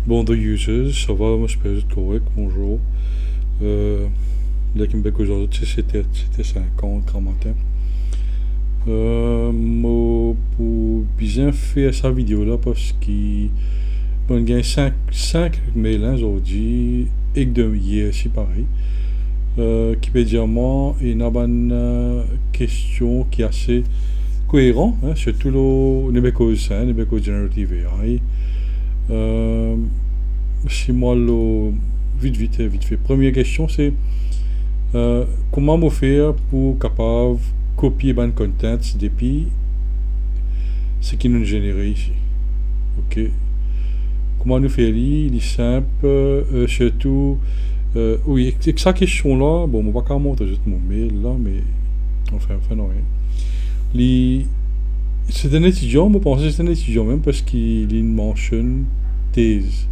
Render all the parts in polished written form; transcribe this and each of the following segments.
Bon, the users, ça va, moi j'espère être correct, bonjour. Euh, là qui me bec aujourd'hui, c'était 50 grand matin. Moi, pour bien faire sa vidéo là, parce qu'il bon, il y a 5 mails hein, aujourd'hui, et que de hier, c'est pareil. Qui peut dire moi, il y a une question qui est assez cohérente, hein, surtout le Nebeko 5, Nebeko Generative AI. Euh, si moi, vite fait. Première question, c'est comment me faire pour capable copier ban content depuis ce qui nous génère ici. Ok. Comment nous faire lire, il est simple, surtout, oui, avec sa question là, bon, on va pas montrer juste mon mail là, mais enfin non rien. Li- C'est un étudiant, je pense que c'est un étudiant même parce qu'il a une mention thèse.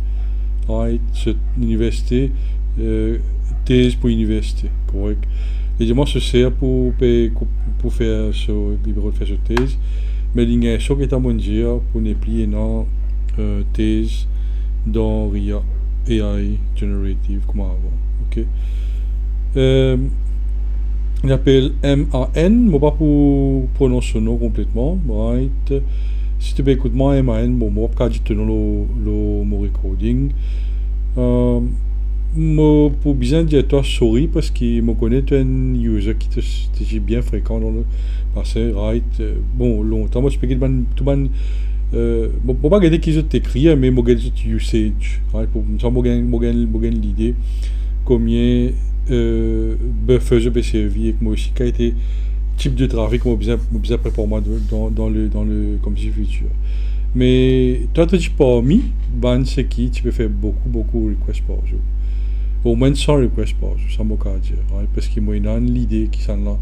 Right, cette université, euh, thèse pour université, correct. Et moi, se sert pour faire ce, pour faire cette thèse, mais il y a un choc est à mon dire pour ne plier une thèse dans RIA, AI Generative, comme avant, ok. Euh, il appelle MAN, mais pas pour prononcer son nom complètement, right. Si tu peux écouter moi, MAN, bon, moi, pas dit le mon recording. Euh, pour bien dire toi sorry parce qu'il me connaît tu es un user qui te bien fréquent dans le passé right bon longtemps moi je peux dire tout ban bon pas regarder qui je t'écris mais moi regarder usage right pour ça moi l'idée combien buffer je peux servir avec moi aussi quel été type de trafic moi bien performant dans le comme si futur mais toi tu dis pas mis ban c'est qui tu peux faire beaucoup requests par jour au moins 100 requests par jour, ça m'a dire. Right? Parce qu'il m'a donné l'idée qui sont là.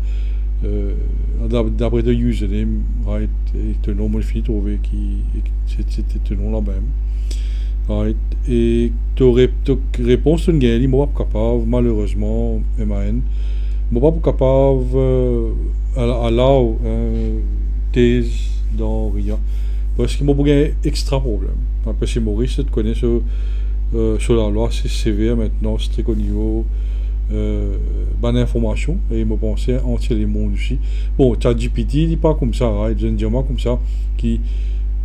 D'après le username, right? Et le nom, il finit trouver qui c'était le nom là-même. Right? Et ta réponse, tu ne moi pas capable, malheureusement, MAN. Moi pas capable à la thèse dans RIA. Parce qu'il m'a pas un extra problème. Parce que Maurice, tu connais ce sur la loi, c'est sévère maintenant, c'est très au niveau bonne information et il me pensait entier les mondes aussi. Bon, ChatGPT, il n'est pas comme ça, right? Je ne dis pas comme ça. Qui,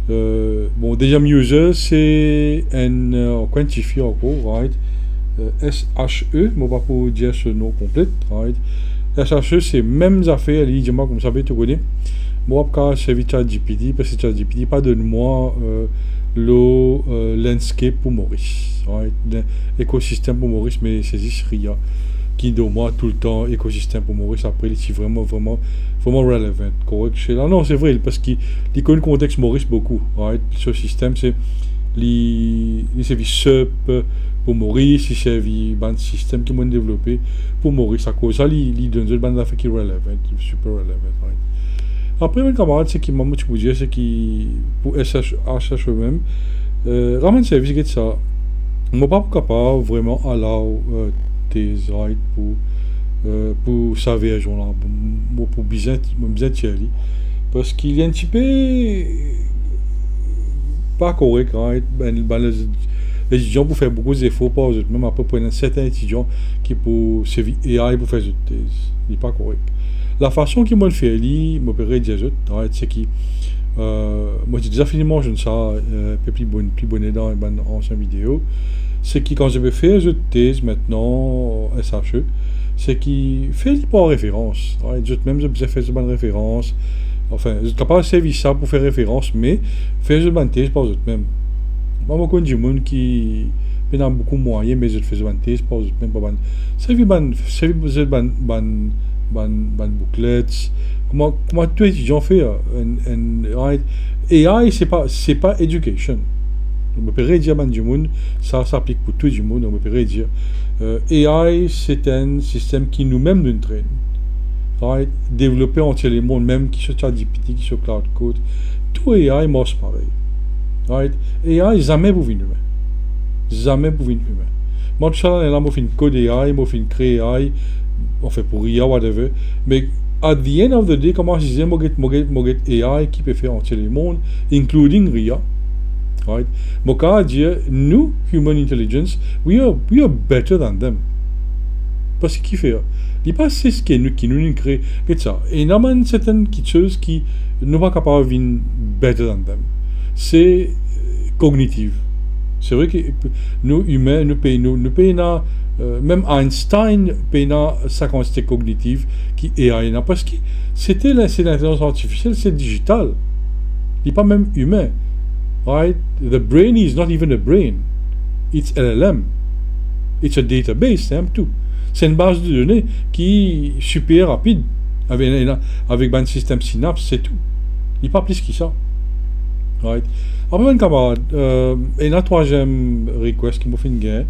bon, déjà user, c'est un quantifier encore, right? SHE, je ne vais pas pour dire ce nom complet, right? SHE, c'est mêmes affaires, il dit moi comme ça, tu connais. Moi, quand je suis ChatGPT, parce que ChatGPT, pas donne-moi le landscape pour Maurice. Right? L'écosystème pour Maurice, mais c'est juste RIA qui donne moi tout le temps écosystème pour Maurice. Après, il est vraiment relevant. Correct? Là, non, c'est vrai, parce qu'il connaît le contexte Maurice beaucoup. Right? Ce système, c'est les services SUP pour Maurice, il servi un système qui m'a développé pour Maurice. À cause de ça, il donne une bande d'affaires qui est relevant, super relevant. Right? Après, mes camarades, c'est qui m'a motivé, c'est qui, pour SH eux-mêmes, ramène service que ça. On n'est pas capable vraiment allow tes rights pour sa version là, pour bien tirer. Parce qu'il y a un petit peu pas correct, right? Les étudiants pour faire beaucoup d'efforts, pas même à peu près certains étudiants qui pour servir AI pour faire des thèses. Il n'est pas correct. La façon qu'ils m'ont fait lire, m'opérer des autres, right, c'est qui, moi j'ai déjà fini je ne sais, plus bonne dans une ancienne vidéo, c'est qui quand je vais faire une thèse maintenant, SHE, c'est qui fait pas référence, right, même je fais une bonne référence, enfin, je ne pas servi ça pour faire référence, mais faire une bonne thèse par eux même. Moi, je connais du monde qui a beaucoup de moyens, mais je fais une thèse par eux même pas bonne. Servi ban booklets comment tout étudiant fait right? AI c'est pas education on peut dire ban du monde ça s'applique pour tout le monde on peut dire AI c'est un système qui nous-mêmes nous traîne right? Développé entier les mondes même qui sur ChatGPT qui sur Cloud Code tout AI marche pareil right? AI jamais pour une humain jamais pour une humain moi tout ça là moi fais une code AI moi fais une créer AI on fait pour IA, whatever. Mais at the end of the day, comment je disais, moi get AI qui peut faire entier le monde, including RIA. right? Moka dire nous human intelligence we are better than them. Parce qu'il fait il pas c'est ce qui nous crée et ça et il y a certaines choses qui nous pas capable de better than them. C'est cognitive. C'est vrai que nous humains nous payons même Einstein payant sa capacité cognitive qui est AI parce que c'est l'intelligence artificielle, c'est digital. Il n'est pas même humain. Right? The brain is not even a brain. It's LLM. It's a database, c'est tout. C'est une base de données qui est super rapide avec un système synapse, c'est tout. Il n'y a pas plus que ça. Right? Après, un camarade, et la troisième request qui m'a fait une guerre,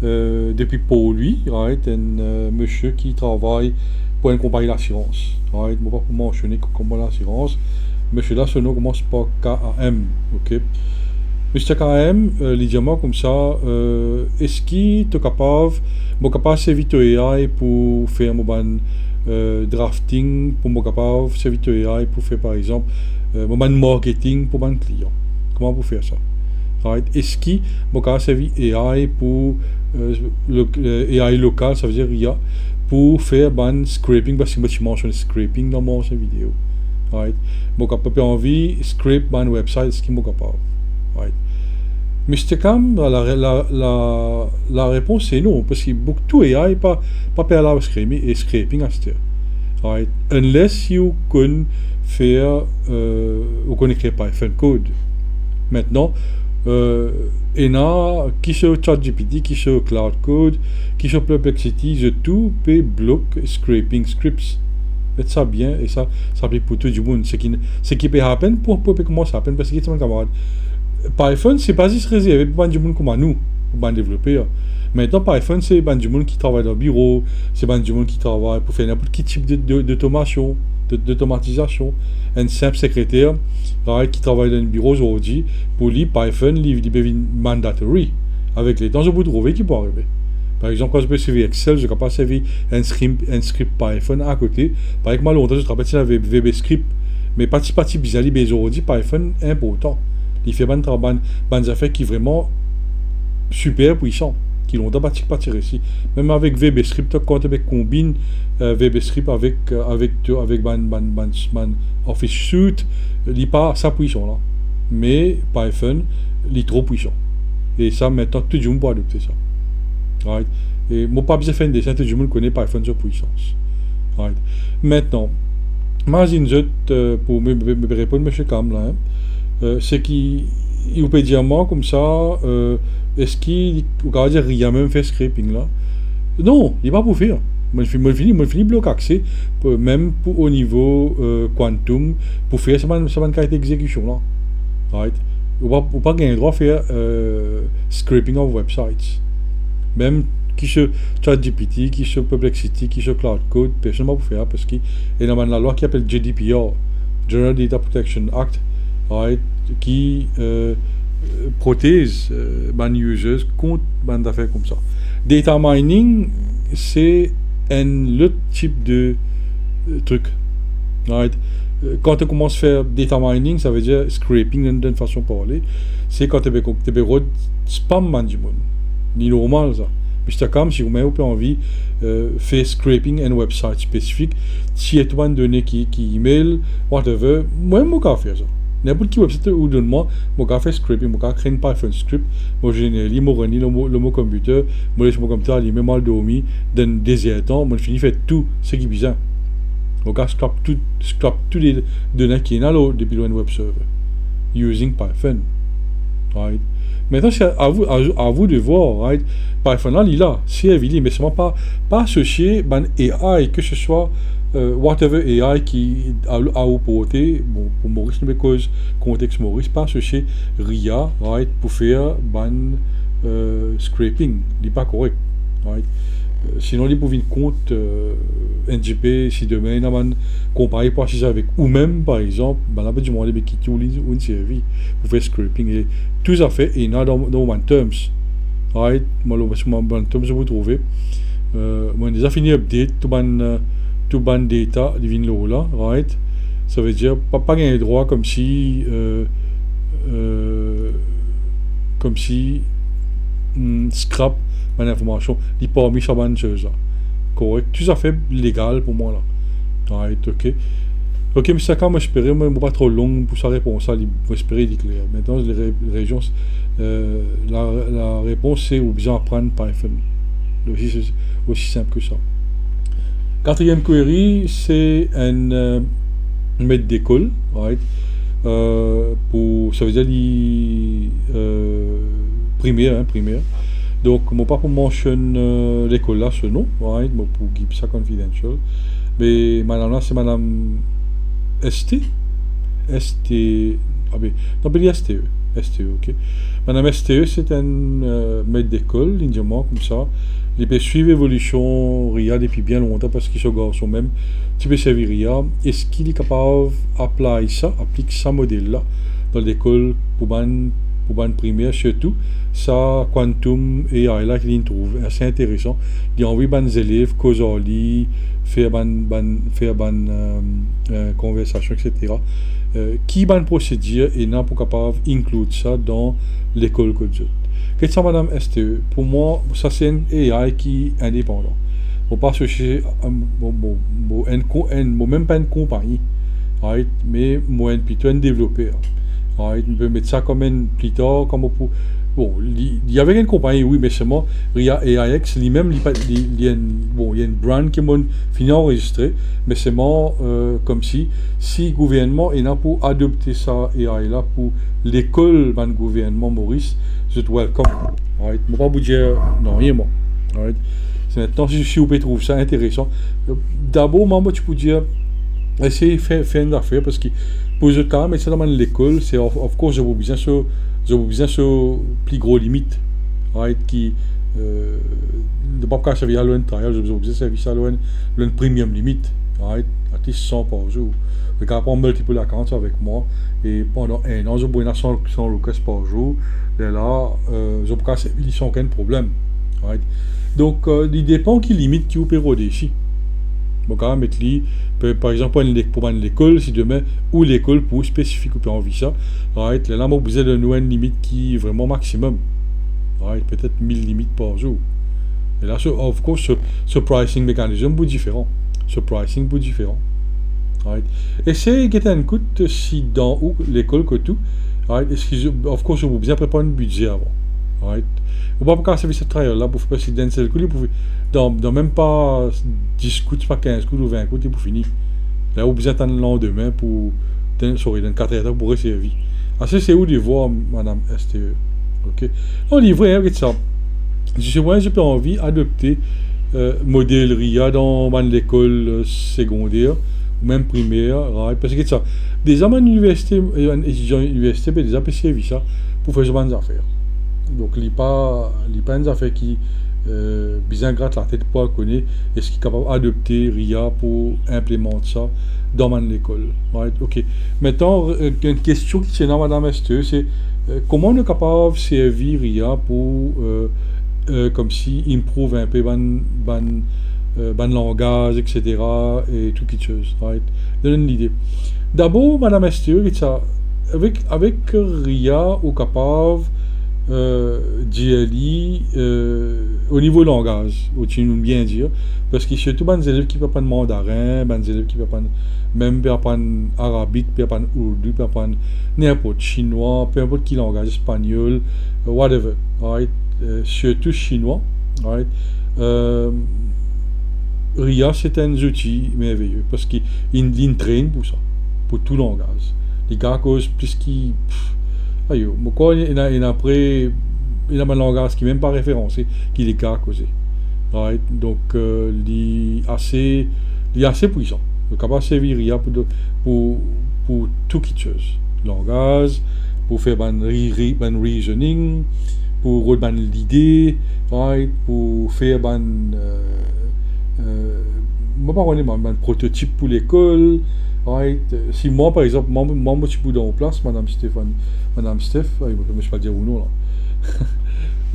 depuis pour lui, right, un monsieur qui travaille pour une compagnie d'assurance. Right? Je ne vais pas mentionner comment l'assurance. Monsieur là, son nom commence par KAM. Ok? Monsieur KAM, il dit moi comme ça, est-ce qu'il est capable de servir AI pour faire mon drafting, pour me capable servir AI pour faire par exemple mon marketing pour mon client. Comment vous faire ça? Right? Est-ce qu'il est servir AI pour AI local, ça veut dire IA, pour faire un scraping, parce que je mentionne scraping dans mon vidéo. Right? Moi, j'ai pas envie de scrape un website, ce qui est capable. Right? Mr. Cam, la réponse est non, parce que tout AI pas faire la scraping à ce right? Unless you can faire, ou qu'on écrit Python code. Maintenant, il y a qui sur ChatGPT, qui sur Cloud Code, qui sur Perplexity, tout peut bloquer scraping scripts. Faites ça bien et ça applique pour tout le monde. Ce qui peut happen pour comment ça happen parce que c'est mon camarade. Python c'est pas juste réservé pour du monde comme nous, pour développer. Maintenant Python c'est du monde qui travaille dans le bureau, c'est du monde qui travaille pour faire n'importe quel type d'automation, d'automatisation. Un simple secrétaire qui travaille dans le bureau aujourd'hui, pour lui Python il devient mandatory. Avec les temps je peux trouver qui peut arriver. Par exemple, quand je peux servir Excel, je ne peux pas servir un script Python à côté. Par exemple, longtemps, je travaille sur VB Script. Mais petit bizarre, aujourd'hui, Python est important. Il fait des affaires qui sont vraiment super puissants, qui longtemps pas tiré ici. Même avec VB Script, quand on combine VB Script avec Office Suite, il n'est pas ça puissant là. Mais Python, il est trop puissant. Et ça, maintenant, tout le monde peut adopter ça. Right? Et moi pas besoin de faire un dessin, tout le monde connaît Python sur puissance. Right? Maintenant, imagine pour me répondre M. Kamla, c'est qu'il peut dire moi comme ça, est-ce qu'il va dire il y a même fait scraping là? Non, il n'est pas pour faire. Moi je finis bloc accès, même au niveau quantum, pour faire cette qualité d'exécution là. Right? On ne pas gagner le droit à faire scraping of websites. Même qui sur ChatGPT, qui sur Perplexity, qui sur Cloud Code, personne ne va faire parce qu'il y a la loi qui s'appelle GDPR, General Data Protection Act, right, qui protège les users contre des affaires comme ça. Data mining, c'est un autre type de truc. Right. Quand on commence à faire data mining, ça veut dire scraping d'une façon de parler, c'est quand tu peux spam management. C'est normal ça. Mais c'est comme si vous avez envie de faire scraping un website spécifique, si tu as une donnée qui email, whatever, moi je peux faire ça. N'importe quel website ou donne-moi, je peux faire scraping, je peux créer un Python script, je génère, je renie le mot computer, je laisse mon computer, je mets mal dormi, dans des temps, je finis faire tout ce qui est besoin. Je scrape toutes les données qui sont là depuis le web server, using Python. Right? Maintenant, c'est à vous de voir, right? Python là, il est là, c'est évident, mais seulement pas associé à AI, que ce soit whatever AI qui a au porté, bon, pour Maurice, mais cause contexte Maurice, pas associé RIA, right, pour faire scraping, il n'est pas correct, right? Sinon, il peut venir compte NGP, si demain, il y a un comparé par avec ou même, par exemple, là, du monde qui utilise une série pour faire scraping. Et tout ça fait, et il y a dans One Terms. Right? Moi, One Terms, vous trouvez. Moi, déjà fini update, tout ban data, il vient là, right? Ça veut dire, pas gagner droit comme si comme si scrap mon information, il pas mis sur bonne chose là. Correct, tout à fait légal pour moi là. Right, ok. Ok, mais ça quand moi j'espérais, moi pas trop long pour sa réponse, ça, j'espérais dit clair. Maintenant les régions, la réponse c'est ou bien apprendre Python. Aussi simple que ça. Quatrième query, c'est un maître d'école, right? Ça veut dire primaire, hein, primaire. Donc, mon papa mentionne l'école là, ce nom, right? Bon, pour keep ça confidential. Mais madame là, c'est madame ST. ST. Ah ben, non, pas STE. STE, ok. Madame STE, c'est un maître d'école, indirectement, comme ça. Il peut suivre l'évolution RIA depuis bien longtemps parce qu'il se garçon même. Tu peux servir RIA. Est-ce qu'il est capable d'appliquer ça modèle-là dans l'école pour ban primaire, surtout ça quantum AI là qu'il trouve assez intéressant. Il a envie des élèves causer faire conversation, etc. Qui ban procédure et n'a pas capable d'inclure ça dans l'école que je. Qu'est-ce que madame STE? Pour moi, ça c'est un AI qui est indépendant. On pas chercher même pas une compagnie, right? Mais moi plutôt un développeur. Right? On peut mettre ça comme un plus tard, comme pour. Bon, il y avait une compagnie, oui, mais seulement RIA AIX, lui-même, il y a une brand qui m'a fini enregistré, mais seulement comme si le gouvernement est là pour adopter ça AI là pour l'école du gouvernement Maurice, je te welcome. Right? Je ne vais pas vous dire non, rien moi. Right? C'est maintenant, si vous pouvez trouver ça intéressant, d'abord, moi, tu peux dire, essayez de faire une affaire parce que pour eux, quand même, mais ça dans l'école, c'est of course, je vous besoin sur plus gros limite, right, qui de pas qu'à servir à l'un trial, je vous besoin servir ça l'un premium limite, right, à 100 par jour. Le gars prend multiple accounts avec moi et pendant un an, je bois 100 requests par jour, et là, je peux casser, ils sont aucun problème, right. Donc, il dépend qui limite qui vous peut roder ici. Bon, quand même, par exemple, pour l'école, si demain, ou l'école pour spécifique ou peut envie ça, right, là, vous besoin de nous une limite qui est vraiment maximum. Right, peut-être 1000 limites par jour. Et là, of course, ce pricing mécanisme est différent. Ce pricing est différent. Right. Essayez de get un coup si dans l'école que tout, right, of course, vous bien préparer un budget avant. Right. Vous ne pouvez pas casser cette travail là pour faire si d'un seul coup, vous pouvez dans même pas 10 coups, pas 15 coups ou 20 coups, et pour finir. Là, vous besoin d'attendre le lendemain pour dans 4 heures pour servir. Ah, c'est où de voir, madame STE. Ok. On dit vrai, regarde ça. Je peux envie d'adopter modèle RIA dans l'école secondaire ou même primaire, right? Parce que ça, des hommes à l'université, étudiants à l'université, déjà peut servir ça pour faire ce genre d'affaires. Donc, il n'y a pas une affaire qui bien gratte la tête pour connaître est-ce qu'il est capable d'adopter RIA pour implémenter ça dans l'école. Right? Ok. Maintenant, une question qui tient à Madame STE, c'est comment on est capable de servir RIA pour comme si improve un peu ban langage, etc. et tout quelque chose. Right? Donne l'idée. D'abord, Madame STE, avec RIA, on est capable GLI au niveau langage, tu nous bien dire, parce que surtout les élèves qui ne parlent pas mandarin, les élèves qui ne parlent même pas arabique, pas urdu, pas n'importe chinois, peu importe qui langage, espagnol, whatever, right? Surtout chinois, right? RIA c'est un outil merveilleux parce qu'il traîne pour ça, pour tout langage. Les gars causent plus qui pourquoi il y a un langage qui n'est même pas référencé, qui est gars causé. Right? Donc, il est assez puissant. Il est capable de servir RIA pour tout quelque chose. Langage, pour faire un reasoning, pour rendre l'idée, right? Pour faire un prototype pour l'école. Right. Si moi, par exemple, moi je suis dans place, Madame Steph, je ne sais pas dire ou non là.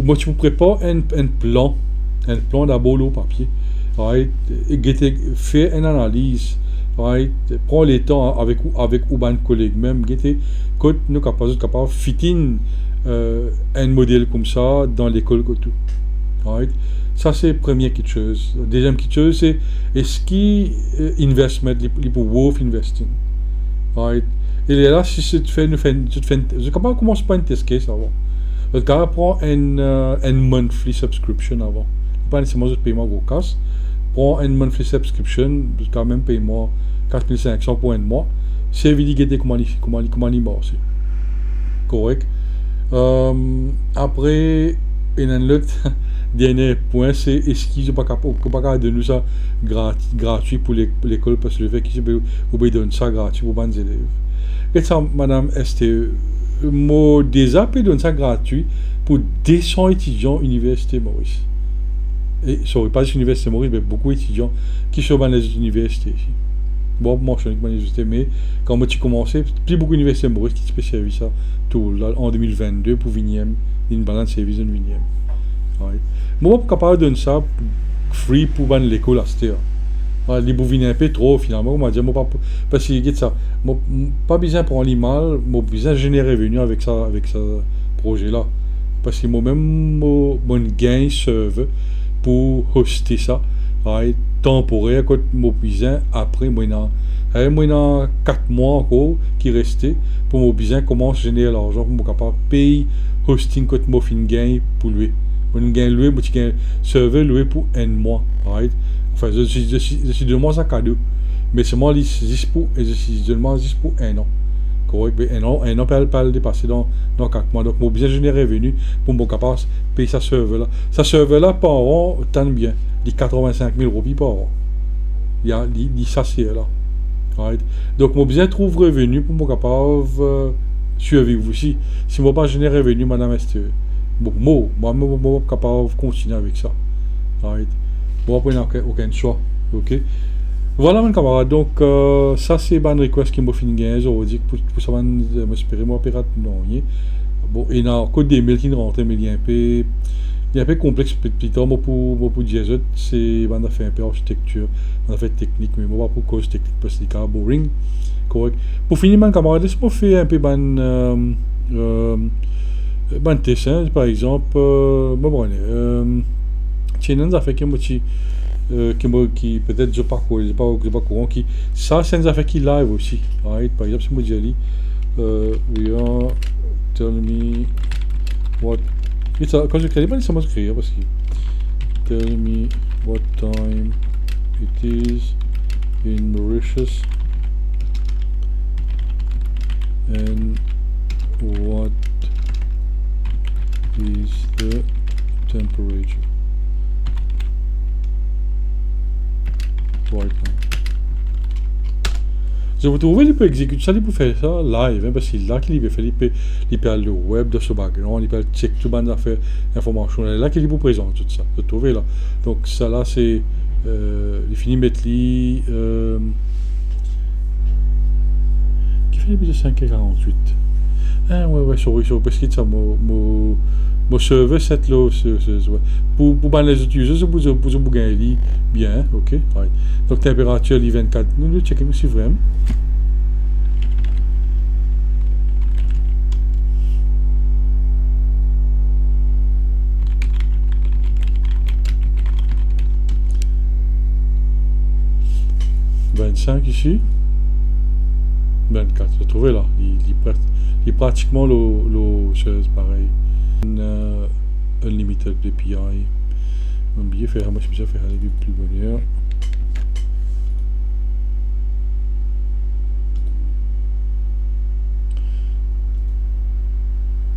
Moi, tu me prépares un plan d'abord au papier, right. Et fais une analyse, right. Prends le temps avec un collègue même, quand nous capable fitting un modèle comme ça dans l'école que tout. Right? Ça, c'est première petite chose. Deuxième petite chose, c'est est-ce qu'il investment, les pour worth investing. Right? Et là, si tu fais, je commence pas une test case avant. Le gars prend un monthly subscription avant. Pas nécessairement de paiement gros casse. Prends un monthly subscription, quand même paiement 4500 pour un mois. C'est évident comment il marche. Correct. Après, un autre dernier point, c'est est-ce qu'ils sont pas capables de nous ça gratuit pour l'école parce que le fait qu'ils donnent ça gratuit pour les élèves. Et ça, madame STE, moi déjà peut donner ça gratuit pour 200 étudiants université Maurice. Et sorry, pas l'université Maurice, mais beaucoup d'étudiants qui sont dans les universités ici. Bon, moi je suis dans les universités, mais quand moi tu commençais, plus beaucoup d'universités Maurice qui spécialisent ça tout là, en 2022 pour 20e, une balance service en 20e. Right. Moi je suis capable de donner ça free pour l'école à cette heure. Les bouvines un peu trop finalement, on m'a dit, parce que ça, pas besoin de prendre l'animal, moi besoin de générer revenu avec ce projet là. Parce que moi-même, mon gain serve pour hoster ça, right, temporaire, quand moi besoin, après, moi, il y a 4 mois encore qui restaient pour moi besoin commencer à générer l'argent pour moi capable payer hosting quand moi fin gain pour lui. Mon gain loué, moi gain serveur loué pour un mois, right. Enfin, je suis de moins à cadeau. Mais c'est moi juste pour, et je suis seulement juste pour un an. Correct? Mais un an pas le dépasser dans 4 mois. Donc, mon bien générer revenu pour mon capable de payer sa serveur là. Sa serveur là, par an, tant bien. Les 85 000 roupies par an. Il y a ça, c'est là. Right? Donc, mon bien trouve revenu pour mon capable survivre aussi. Si moi pas générer revenu, madame STE. Bon, moi, capable de continuer avec ça. Right? Bon, après, aucun choix. Ok? Voilà, mon camarade. Donc, ça, c'est une request qui m'a fait une gain. Je dis que pour ça, m'espérer, moi, pirate, non. Bon, il y a encore des mails qui ne rentrent, mais il est un peu complexe. Plutôt, moi, pour dire, c'est, on a fait un peu architecture, on a fait technique, mais moi, pas pour cause technique, parce que c'est boring. Correct. Pour finir, mon camarade, laisse-moi faire un peu ban dessin, par exemple. Bon, tiens, on a fait qui peut-être je pas courant qui ça c'est une affaire qui live aussi, right? Par exemple si moi je dis we are tell me what quand je crée pas nécessairement écrire parce que tell me what time it is in Mauritius and what is the temperature right now. Je vous trouve, il peut exécuter ça, il peut faire ça live, hein, parce qu'il là qu'il peut faire, il peut aller au web de ce background, il peut check tout bande d'affaires, information, là qu'il vous présente tout ça, vous trouvez là. Donc ça là c'est, il finit mettre qui fait les budgets 5h48. Ah ouais, sorry, parce que ça, mon serveur cette là, pour les utilisateurs, pour gagner bien, ok, right. Donc température, les 24, nous checkons si vraiment. Ici 24, j'ai trouvé là, il est pratiquement le chose pareil. Unlimited API. J'ai oublié faire, moi je me suis fait aller plus bonheur.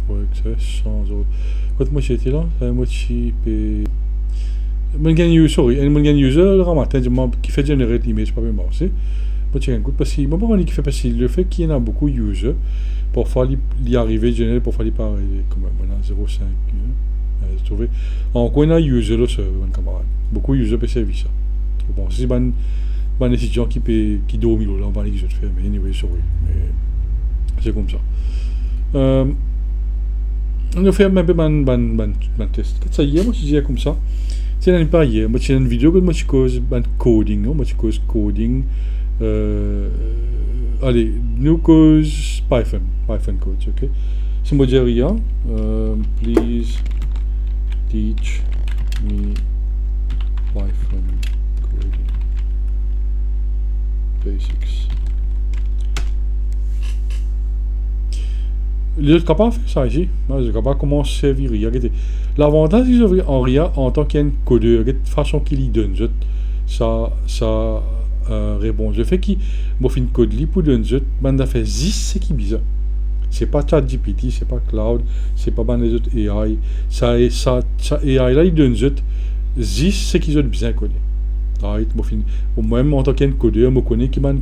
Ouais, que c'est sans autre. Quand moi j'étais là, moi je peux. Mon user le matin qui fait générer l'image pas bien marché. Moi je écoute parce que moi pas qui fait parce que le fait qu'il y en a beaucoup de users parfois il arriver générer parfois il pas arriver comme maintenant 0.5 je trouve encore il y a user le serveur mon camarade beaucoup de users peuvent servir ça bon si ban étudiant qui dorment là on va aller que je te fais mais anyway sorry mais c'est comme ça on a fait un peu ban test ça hier moi je disais comme ça c'est l'année pas hier moi j'ai une vidéo que moi je cause ban coding moi je cause coding allez, nous cause Python code, ok? si moi dis rien, please teach me Python coding basics. Les autres capables de faire ça ici. Les autres capables comment se servir. L'avantage qu'ils ont en RIA en tant qu'un codeur, de façon qu'il y donne, ça répond. Le fait qu'il m'a fait une code li pour donner, ben fait 10 c'est qui bizarre. C'est pas ChatGPT, c'est pas Cloud, c'est pas ben les autres AI. Ça AI là il donne 10 c'est qu'ils ont bien codé. Right, moi-même en tant qu'un codeur, je connais qui ben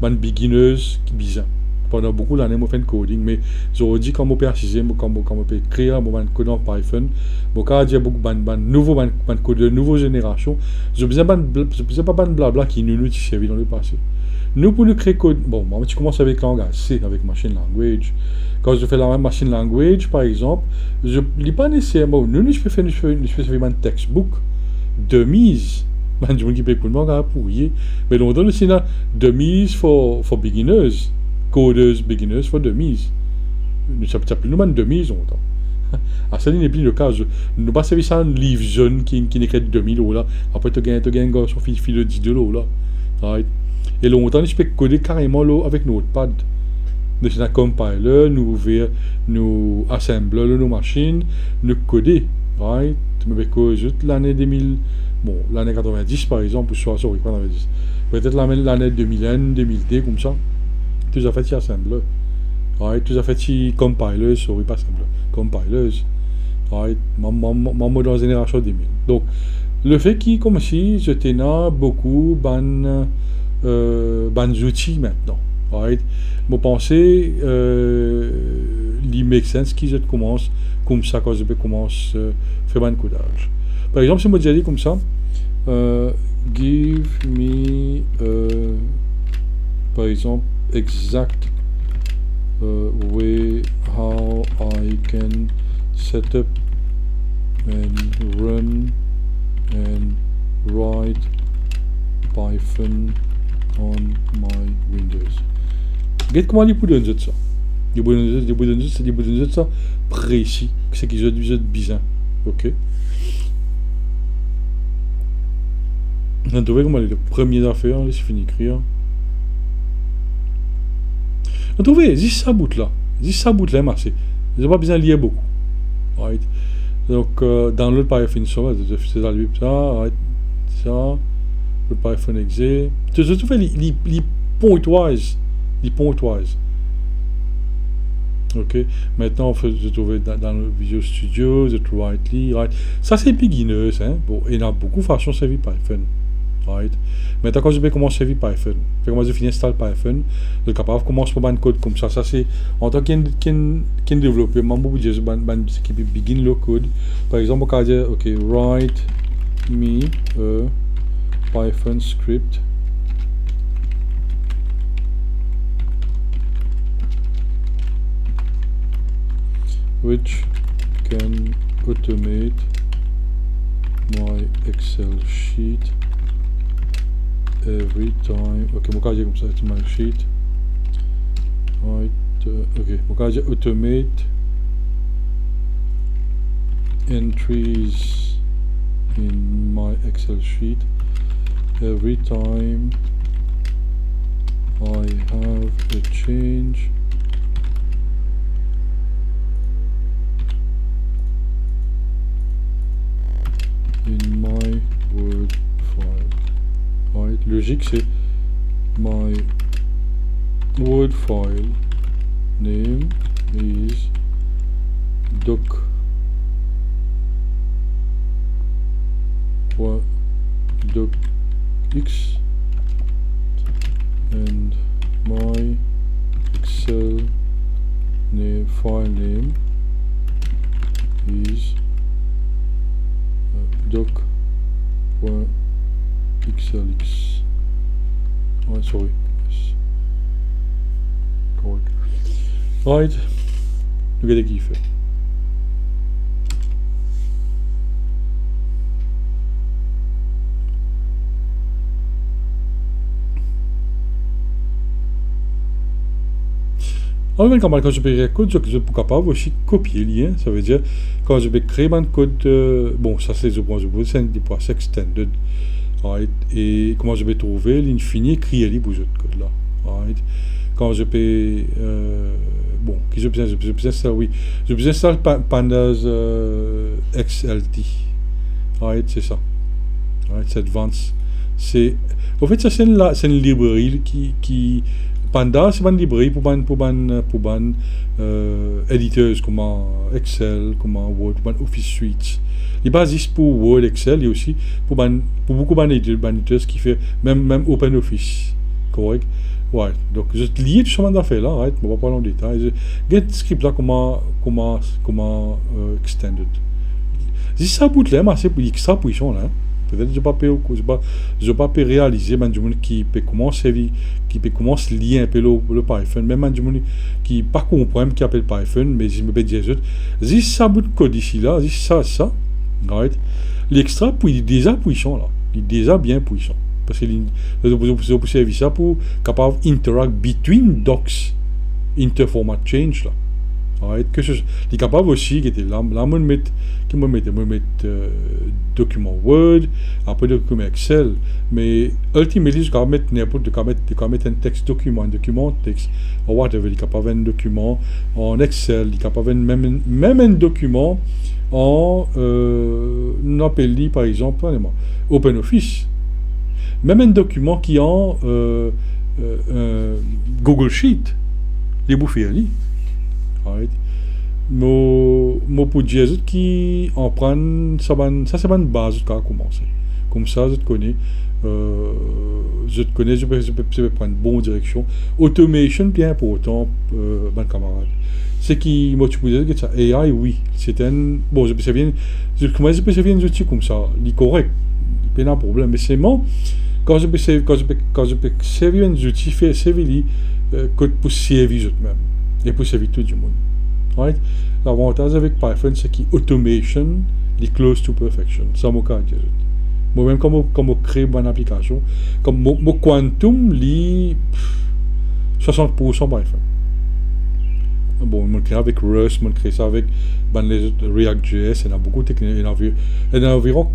beginners qui bizarre. Pendant beaucoup d'années, je fais coding, mais j'aurais dit quand je peux préciser, quand je peux créer un code en Python, quand il y a beaucoup de nouveaux codeurs, de nouvelle génération, je besoin pas de blabla qui nous servi dans le passé. Nous, pour nous créer code, bon, moi, tu commences avec langage C, avec machine language. Quand je fais la même machine language, par exemple, je ne lis pas nécessairement, nous, je peux faire un textbook de mise. Je me dis, pour le moment, pourrier. Mais on donne aussi de mise for beginners. Coders, beginners for dummies. Ça plus nous de mise, on entend. À ça, n'est plus le cas. Nous pas servir ça un livre jeune qui n'est que 2000 €. Après, tu gagnes un gars sur fil de 10 $. Là. Right? Et longtemps, je peux coder carrément là, avec Notepad. Nous avons un compiler, nous ouvrir, nous assembler nos machines, nous coder. Right? Mais juste l'année 2000, bon, l'année 90 par exemple, ou soit, sorry, 90. Peut-être l'année 2001, 2000, comme ça. Tout à fait, assembler. Right? Tout à fait, compilers, sorry, pas assembler. Compilers. Right? Maman dans la génération 2000. Donc, le fait qu'il, comme si, je tenais beaucoup outils maintenant. Right? Moi, penser, il make sense qu'ils commencent comme ça quand je commence à faire un codage. Par exemple, si moi je dis comme ça, give me, par exemple, exact way how I can set up and run and write Python on my Windows. Get comment il peut donner ça? Il peut donner ça précis, c'est qu'ils ont bizarre. Ok. On a trouvé comment les premières affaires, là, c'est fini d'écrire. On a trouvé, juste ça bout là. Juste ça bout là, merci. Ils n'ont pas besoin de lire beaucoup. Right. Donc, download Python, c'est dans le ça, right. Ça, le Python exe. Tu fais les pointwise. Les pointwise. Ok. Maintenant, je trouve dans le Visual Studio, the right. Ça, c'est beginners, hein. Bon, il y en a beaucoup de façons de servir Python. Right. Maintenant, quand je vais commencer à servir Python, comment je finis installer Python, je suis capable de commencer par un code comme ça. Ça, c'est en tant qu'un développeur, je vais qui begin le code. Par exemple, on peut dire, ok, write me a Python script which can automate my Excel sheet every time. Ok, mon cas comme ça, c'est my sheet. Right, ok, mon cas automate entries in my Excel sheet every time I have a change in my Word file. Right, logique c'est my Word file name is docx and my Excel file name is doc.xlx. Oh, sorry. Yes. Correct. Right. Regardez qui fait. En même temps, quand je peux créer code, je suis capable aussi copier le lien. Ça veut dire, quand je peux créer un code, bon, ça c'est le point de vue, c'est des points extended. Right? Et comment je vais trouver l'infini, créer les bouts de code là. Right? Quand je peux, bon, je peux ça, oui. Je peux ça Pandas XLT. Right? C'est ça. Right? C'est advanced. C'est, en fait, ça c'est une librairie qui Panda, c'est une librairie pour ban éditeurs comme Excel, comme Word, pour Office Suite. Il basis pour Word, Excel et aussi pour beaucoup d'éditeurs qui fait même OpenOffice. Correct? Ouais. Donc, je lis tout ce d'affaires là, right? On va pas parler en détail. Get script là, comment extended. Si ça bout là, c'est pour extra puissant là. Peut-être que je pas réaliser man qui peut commencer lier un peu le Python même man qui pas comprendre qui appelle Python mais je me peux dire si ça bout de code ici là si ça right l'extra il est déjà puissant là il est déjà bien puissant parce que vous servir ça pour capable interact between docs interformat change là. Right, que il est capable aussi qui était là me mettre document Word après document Excel mais ultimately je peux mettre n'importe quoi mettre un texte document texte ou whatever il est capable un document en Excel il est capable même un document en appelle par exemple OpenOffice même un document qui en Google Sheet les bouffer ali. Right. Mo pour dire qui en prend ça c'est une base qui a commencé comme ça je te connais je peux prendre une bonne direction automation bien important mon camarade c'est qui moi tu peux dire que ça AI oui c'est un bon je peux servir un outil comme ça il est correct il n'y a pas de problème mais c'est bon quand je peux servir un outil fait servir que pour servir même et pour servir tout le monde. Right? L'avantage avec Python, c'est qu'automation est close to perfection. Ça m'a dit. Moi-même, quand je crée une application, comme mon quantum, lit 60% Python. Bon, je crée avec Rust, je crée ça avec React.js, il y a beaucoup de technologies. Il y a environ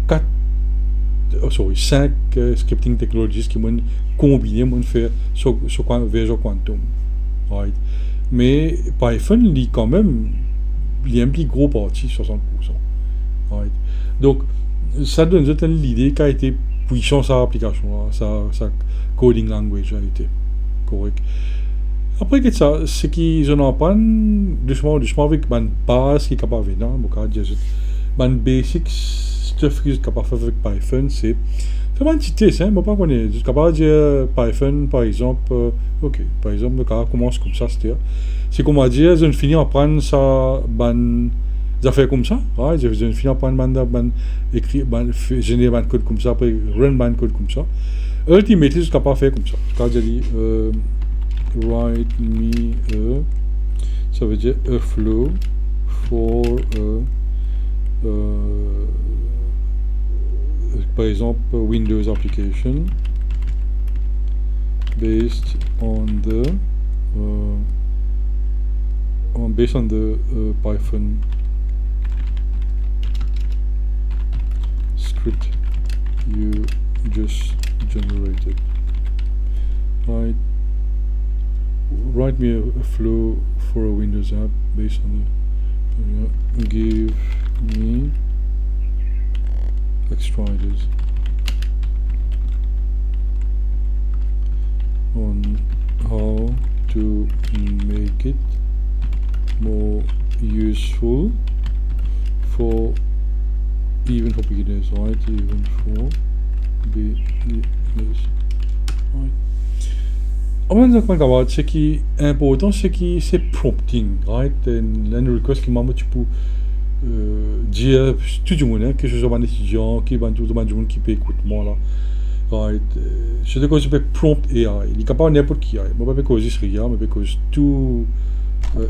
5 scripting technologies qui m'ont combiné, m'ont fait sur quantum. Right? Mais Python lit quand même il y a un petit gros parti 60%. Right. Donc ça donne l'idée qu'a été puissant sa application sa coding language a été correct. Après que ça c'est qu'ils en apprennent doucement avec une base qui est capable de venir une basic stuff qui est capable de faire avec Python c'est un petit test, hein, pas connaître. Je suis capable de dire Python, par exemple, ok, par exemple, le cas commence comme ça, c'est comment dire, je finis à prendre ça, des affaires comme ça, ouais, je finis à prendre écrire, générer un code comme ça, après run un code comme ça. Ultimately, je suis capable de faire comme ça. Quand je dis write me ça veut dire a flow for par exemple Windows application based on the Python script you just generated. Write me a flow for a Windows app based on the give me extriders on how to make it more useful for even for beginners, right? Even for beginners, right? En fait, ce qui est important, c'est prompting, right? Un request qui m'a tu peux dire tout le monde que je sois un étudiant qui va tout le monde qui peut écouter moi là right je te cause prompt AI il est capable n'importe qui AI moi pas cause rien mais cause tout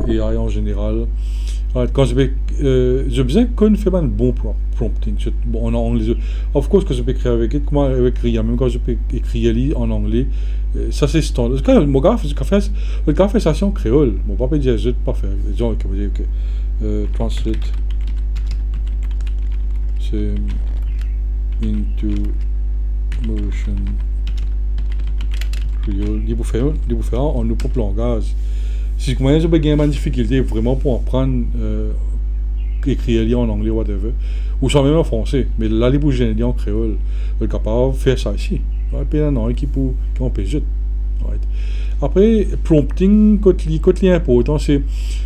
AI en général right quand je besoin qu'on fait un bon prompting. Bon, en anglais, of course, quand je peux écrire avec comment écrire, même quand je peux écrire en anglais, ça c'est standard. Quand mon gars fait ça en créole, mon papa dit je pas faire. Les gens qui vont dire ok, translate into motion créole. Il faut faire en nos propres langages. Si je j'ai une difficulté vraiment pour apprendre écrire en anglais whatever ou soit même en français, mais là les bouges en créole, le capable de faire ça ici. Ouais, puis là non qui peut juste. Right. Après prompting côté important c'est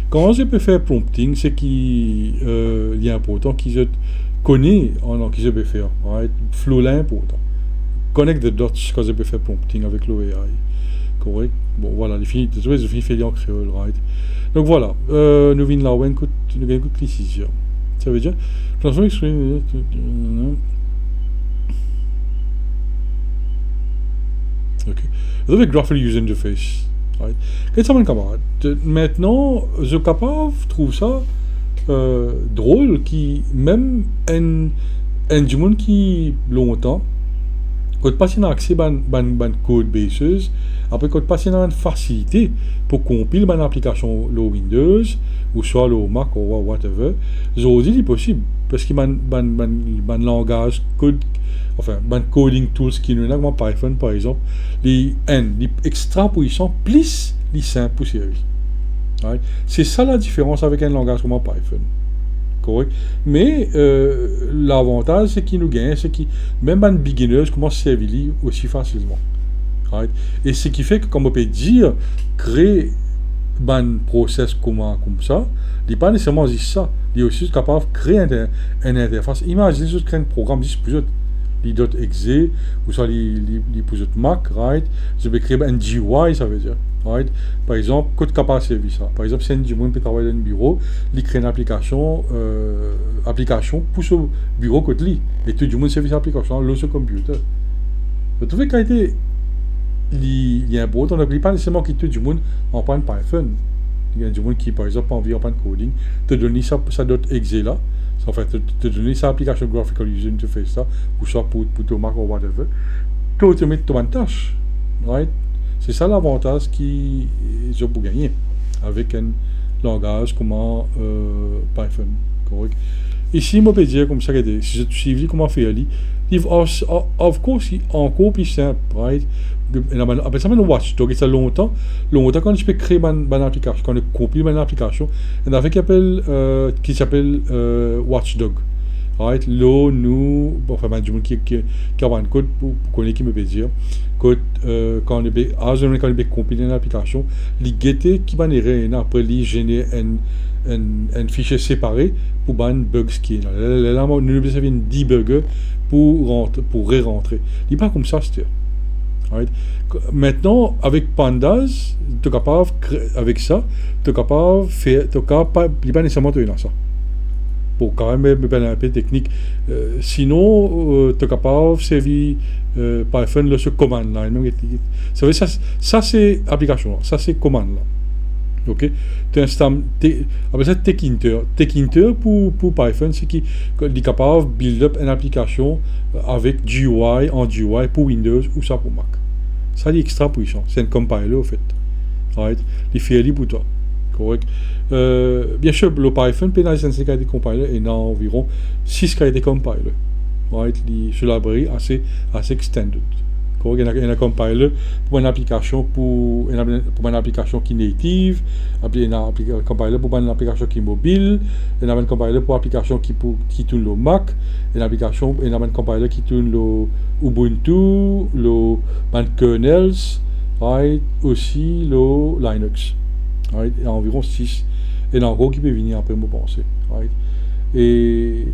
quand je peux faire prompting c'est qui est important qui je connais en qui je peux faire. Right. Flow là important. Connect the dots quand je peux faire prompting avec l'OAI. Correct. Bon voilà, les filles, je finis faire en créole, right. Donc voilà, nous venons là où nous avons une précision. Ça veut dire, transform screen. Ok. Vous avez graphical user interface, right. Qu'est-ce que ça veut dire? Maintenant, je capable trouve ça drôle qui même du monde qui longtemps quand tu passes dans accès ban code bases, après quand tu passes dans une facilité pour compiler une application le Windows ou soit le Mac ou whatever, aujourd'hui c'est possible parce qu'il y a un langage code, enfin un coding tools qui nous comme Python par exemple, les extra puissants plus les simples pour servir. Right? C'est ça la différence avec un langage comme Python. Correct. Mais l'avantage c'est qu'il nous gagne, c'est que même les beginners commencent à servir aussi facilement. Right? Et ce qui fait que, comme on peut dire, créer un process comme ça, il n'est pas nécessairement juste ça. Il est aussi capable de créer une interface. Imaginez que je crée un programme, juste plus .exe ou ça pour Mac, right? Je vais créer un GUI, ça veut dire. Right? Par exemple, code capable de servir ça. Par exemple, si un monde peut travailler dans un bureau, il crée une application pour ce bureau côté lui. Et tout le monde service l'application sur ce computer. Vous trouvez qu'il il y a un important, donc il n'y a pas nécessairement que tout le monde en prend Python. Il y a du monde qui, par exemple, a envie d'apprendre coding, te donner ça .exe là, en fait, te donner sa application graphical user interface ça, ou soit pour ton Mac ou whatever, tu automate ton tâche. Right? C'est ça l'avantage qui je peux gagner avec un langage comme Python. Correct? Ici, je peux dire comme ça, si je suis comment faire, of course, encore plus simple, right? Après ça, on watchdog, et ça longtemps quand je peux créer une application, quand je compile une application, il y a un qui s'appelle watchdog. Right? Là, nous, enfin, du monde qui a un code pour connaître qui me peut dire, quand on peut compiler une application, les guetter qui va générer après les générer un fichier séparé pour un bug qui est là. Là, nous avons un debugger pour rentrer. Il n'est pas comme ça, c'est right? Maintenant, avec Pandas, tu es capable, avec ça, tu es capable de faire, il n'est pas nécessairement dans ça. Pour quand même un peu technique. Sinon, tu es capable de servir Python sur command line. Ça c'est application, ça c'est command là. Ok, tu installes après ça Tekinter pour Python, c'est qui est capable de build up une application avec GUI pour Windows ou ça pour Mac. Ça c'est extra puissant, c'est un compiler au fait. Right? Il fait libre pour toi. Correct. Bien sûr, le Python peut être qui a été compilé et il y a environ 6 qui a été compilé. Right? Sur la librairie assez extended. Il y a un compiler pour une application qui est native, il y a un compiler pour une application qui est mobile, il y a un compiler pour une application qui tourne le Mac, il y a un compiler qui tourne le Ubuntu, le kernels, right? Aussi le Linux. Right? Il y a environ 6. Et en gros qui peut venir après me penser. Right? Et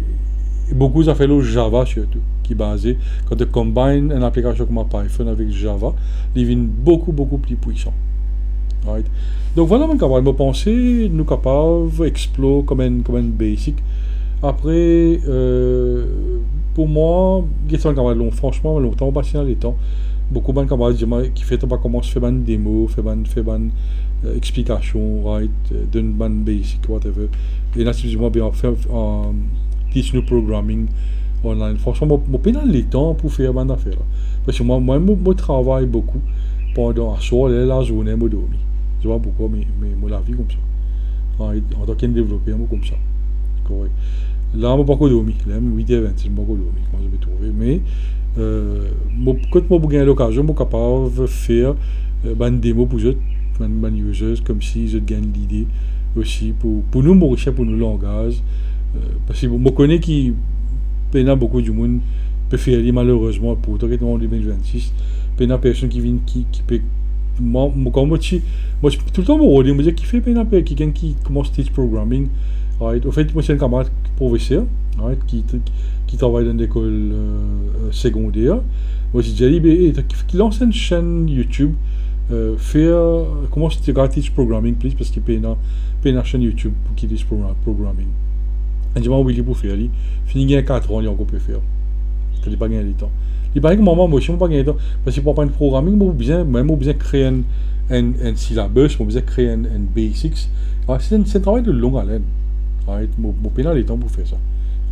beaucoup ça fait le Java surtout, qui est basé, quand tu combines une application comme Python avec Java, il devient beaucoup plus puissant. Right? Donc voilà, mon camarade, me penser, nous capables d'explorer comme un basic. Après, pour moi, franchement, longtemps, passé dans les temps, beaucoup de camarades qui fait pas comment se faire une démo, faire une explication, right, d'une basic, whatever. Et là, excusez-moi, bien fait teach nous programming online. Franchement, moi, pas dans les temps pour faire mon affaire. Parce que moi, travaille beaucoup pendant la soirée, la journée, moi, dormir. Je vois pourquoi, mais moi, la vie comme ça. En tant qu'un développeur, moi, comme ça. Correct. Là, je ne pas encore dormir. Là, 8h26, je ne pas encore dormir. Comment je vais trouver. Mais, quand moi, j'ai l'occasion, je suis capable de faire une démo pour eux, une users, comme si je gagne l'idée aussi pour nous, Mauricien, pour nos langages. Parce que je connais qu'il y a beaucoup de monde peut faire malheureusement pour toi qui est en 2026. Il y a personne qui vient qui peut. Moi, tout le temps, je me dis qui fait quelqu'un qui commence à teach programming. Right. Au fait, moi, c'est un camarade professeur right, qui travaille dans l'école secondaire. Moi, j'ai dit, qui lance une chaîne YouTube. Comment tu vas teach programming, please, parce qu'il y a une chaîne YouTube pour qui teach programming. Et je m'en oublié pour faire. Fini il y a 4 ans, il y a encore peut faire. Il n'y a pas gagné le temps. Il paraît que maman, moi, je n'ai pas gagné le temps. Parce que pour pas un programming, moi, j'ai besoin créer un syllabus, j'ai besoin créer un basics. C'est un travail de longue haleine. Right? Je n'ai pas le temps pour faire ça.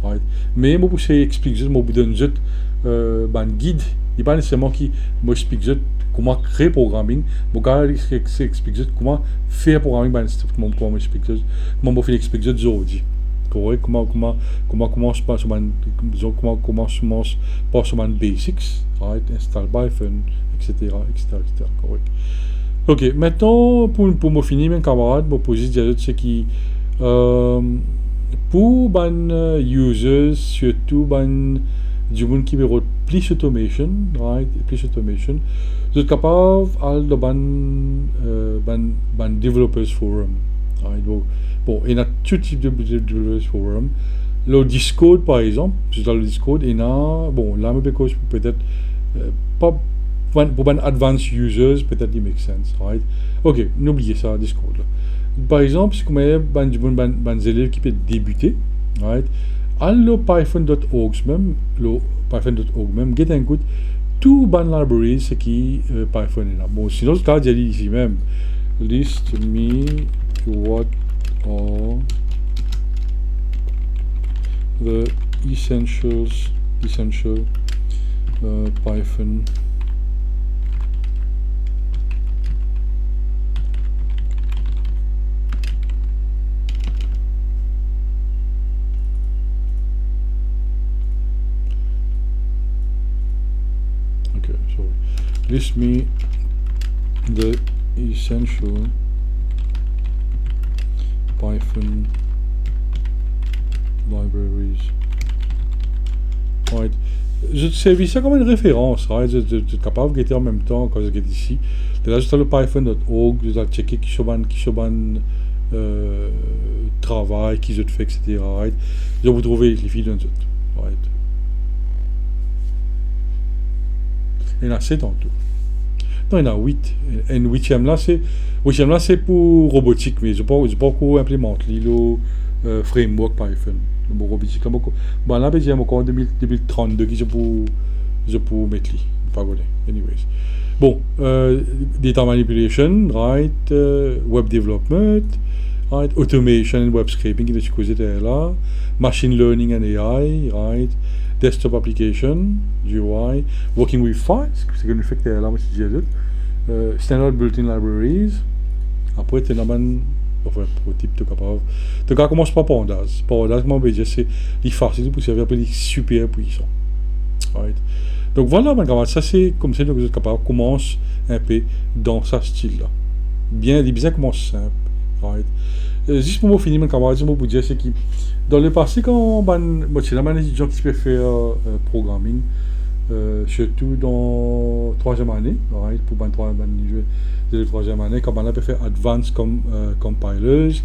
Right? Mais moi, pour expliquer, je vous donne un guide. Il n'est pas nécessairement qui m'explique comment créer programming. Je explique comment faire programming. Comment m'explique comment je explique aujourd'hui. Correct, comment commence par sur man basics, right, install Python, etc. Correct. Ok, maintenant pour me finir, mes camarades, mon position c'est qui pour ban users surtout ban du monde qui veut plus automation, right, plus automation, vous êtes capable de ban developers forum, right. Bon, il y a tout type de developers forum. Le Discord, par exemple, dans le Discord, il y a, bon, là, peut-être, pas, pour un advanced users, peut-être, il make sense, right? Ok, n'oubliez ça, Discord, là. Par exemple, si vous avez des élèves qui peuvent débuter, right? Alors, python.org même, get un coup, tout ban libraries, c'est qui Python est là. Bon, sinon, ce cas, j'ai ici même, list me what are the essential Python okay, sorry, list me the essential Python libraries. Right. Je servis ça comme une référence. Right. Je suis capable de guetter en même temps quand je guette ici. Là, je le python.org, je vais checker qui sont travail, qui je fais, etc. Right. Je vais vous trouver les filles d'un autre. Right. Il y en a 7 en tout. Non, il y en a 8. Et le 8e là, c'est pour robotique, mais je ne sais pas encore implémenter le framework Python. Le robotique, là, bon, là, j'ai encore en 2032 qui je peux mettre lui. Pas grave. Anyways. Bon, data manipulation, right, web development, right, automation and web scraping, qui est ce que j'étais là, machine learning and AI, right, desktop application, GUI, working with files, c'est que nous fait que là, moi, je disais standard built-in libraries. Après, tu as enfin, prototype, tu es capable. Tu commences par Pandas. Pandas, comment on peut dire, c'est facile pour servir, après, super puissant. Right. Donc voilà, mon camarade, ça c'est comme ça que vous êtes capable. Commence un peu dans ce style-là. Bien comment simple. Right. Juste pour finir, mon camarade, je vais vous dire, c'est que dans le passé, quand c'est la manière des gens qui peuvent faire programming, surtout dans 3e année, right, pour la 3e année, quand on peut faire advanced compilers,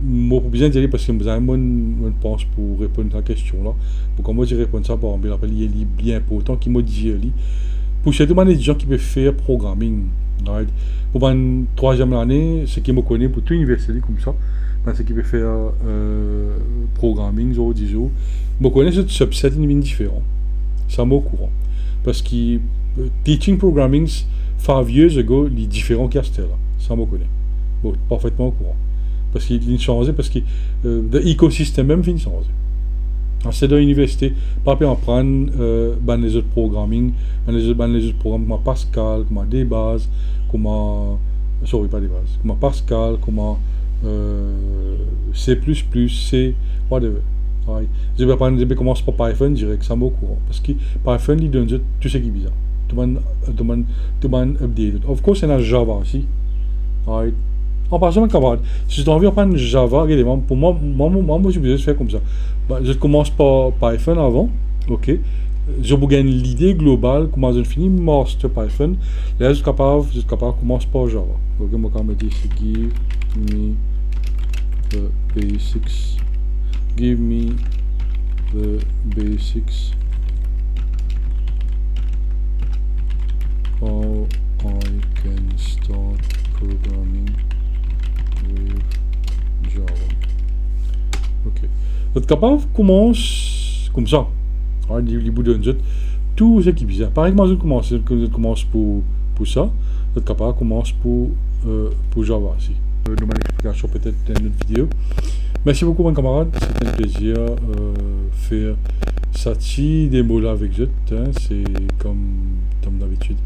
moi, pour bien dire, parce que vous avez une pense pour répondre à la question là. Pour comment je réponds ça, par exemple, il est bien important qui m'a dit, pour surtout des gens qui peuvent faire programming, right. Pour la 3e année, ce qui me connaît pour toute université comme ça, ce qui peut faire programming, genre, disons, je connais ce subset différent. Ça m'est au courant. Parce que teaching programming 5 years ago, les différents qu'il y a là. Ça m'est connaît. Bon, parfaitement au courant. parce qu'il vient changer, parce que l'écosystème même vient changer. C'est dans l'université, pas en prendre les autres programming, les autres programmes comme Pascal, comme des bases, sorry, pas des bases, comme Pascal, comme C++, C, whatever. Right. Je vais prendre, je vais commencer par Python, je dirais que ça m'a au courant. Parce que Python, il donne tout ce qui est bizarre. Tout le monde update. Of course, il y a Java aussi. Right. En passant, camarade, si tu as envie d'apprendre Java, regardez, pour moi, je vais faire comme ça. Je commence par Python avant, ok. Je vous gagne l'idée globale, comment je finis master Python. Là, je suis capable de commencer par Java. Ok, moi, quand je dis, give me the basics. Give me the basics. How I can start programming with Java. Ok. Votre capable commence comme ça. Il bout d'un jet. Tout ce qui est bizarre. Par exemple, je commence pour ça. Votre capable commence pour Java aussi. Une explication peut-être dans une autre vidéo. Merci beaucoup, mon camarade. C'était un plaisir faire ça des mots là avec vous. Hein. C'est comme d'habitude.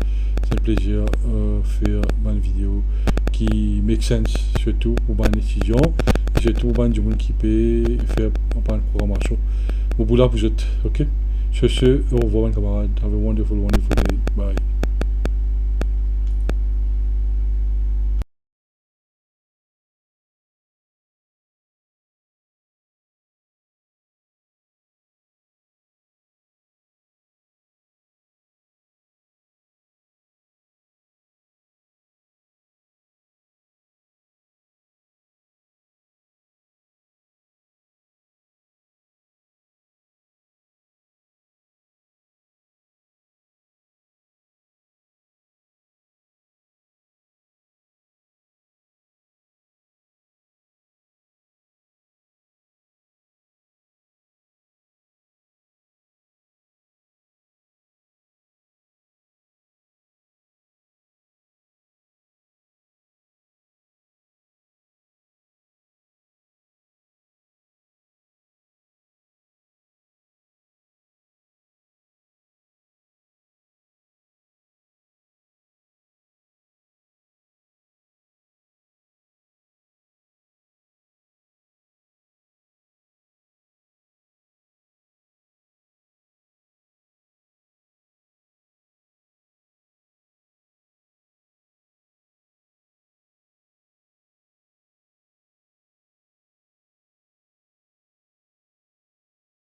C'est un plaisir faire une vidéo qui make sense, surtout pour les étudiants, et surtout pour les gens qui peuvent faire une programmation. Au bout là, vous êtes, ok? Sur ce, au revoir, mon camarade. Have a wonderful day. Bye.